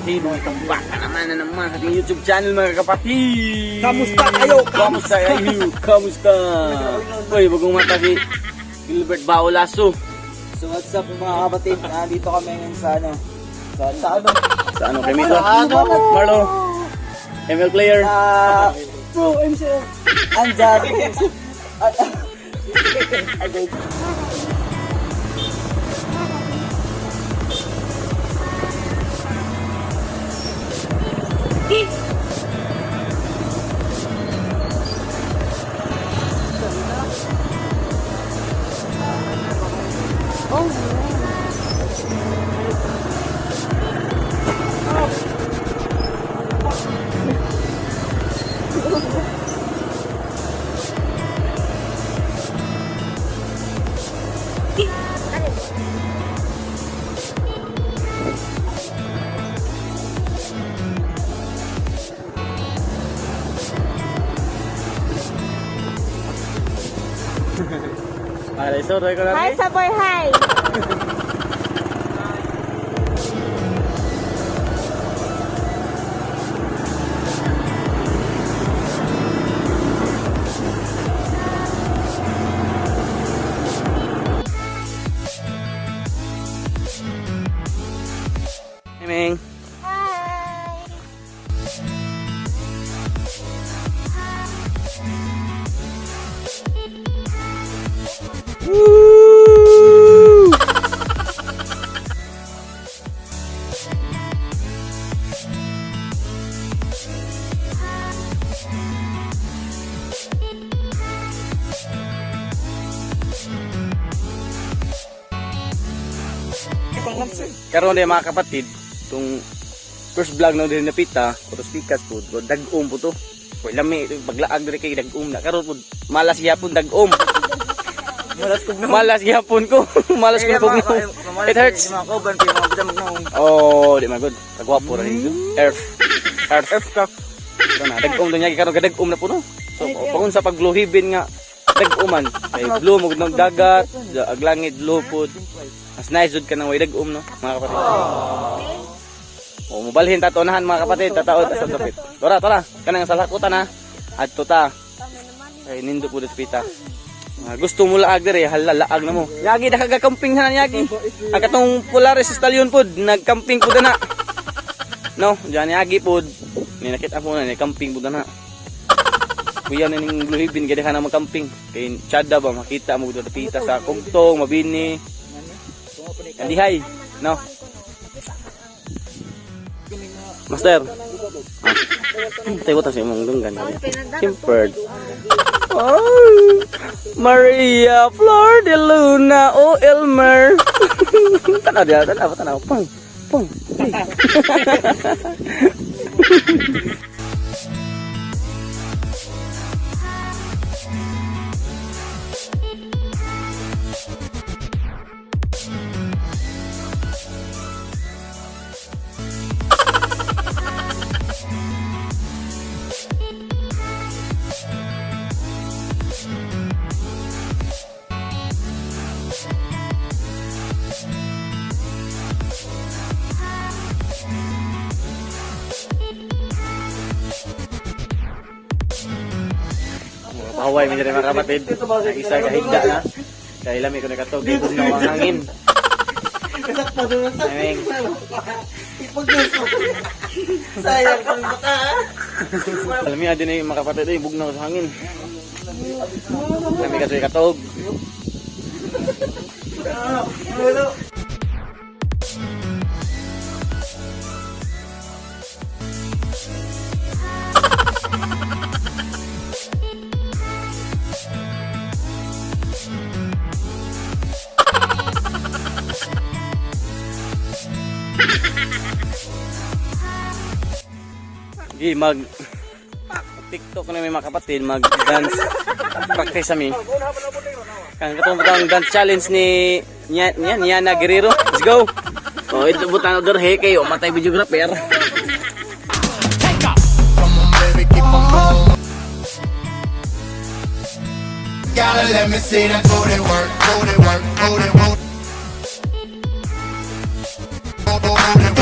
kapatid, welcome back na naman sa ating YouTube channel mga kapatid. Kamusta kayo? Kamusta kayo? Kamusta? Uy, bagong mata si Gilbert Baolaso. So what's up mga kapatid? Dito kami ngayon sa ano? Sa ano kami to? Marlo. ML player. Bro, MCL. Andyan. Hi, Saboy, hi! Hey, Ming. Hi! Woo! Karon din mga kapatid, itong first vlog na din napita, putos pikas po, dag-om po to. Koy lami paglaag diri kay dag-om na karon po malas gyapon dag-om. Malas gyapon ko. Malas ko pug. It hurts. Mga kauban kayo mga bidamag na. Oh, di man good. Kagwapo ra dito. Earth ka. Na dag-om do niya karon dag-om na po no. So pagun sa pagluhibin nga dag-uman. Kay blue mo ng dagat, aglangit blue pod. Mas nice jud ka nang way dag-um no, mga kapatid. Oh, mobalhin ta tonahan mga kapatid, tataod sa dapit. Tora, kanang sa lakutan ha. Adto ta. Ay nindo pud pita. Gusto mo laag dire, halalaag na mo. Yagi da kagakamping na yagi. Ang katong Polaris Stallion pod, nagcamping pud na. No, diyan yagi pod. Ni nakita mo na ni camping pud na. Kuya na ning luhibin gid ka na magcamping. Kay Chada ba makita mo dito pita sa Kugtong, Mabini. Andihay, no. Master. Tayo ta sa imong dunggan. Simpered. Oh, Maria Flor de Luna, oh Elmer. Tanaw, pong. Pahaway mi diri mga kapatid. Ang isa kahigda na. Kay lami ko nakatog dito na ang hangin. Aming. Sayang kang baka. Lami adin ay mga kapatid ay bugnaw sa hangin. Lami katoy katog. Di mag TikTok na may mga kapatid, mag dance practice kami. Kan katong dance challenge ni Niana Guerrero. Let's go. Oh, ito butang order he kayo matay videographer. Take off. Come on baby, keep on going. Gotta let me see that booty work, booty work, booty work. Booty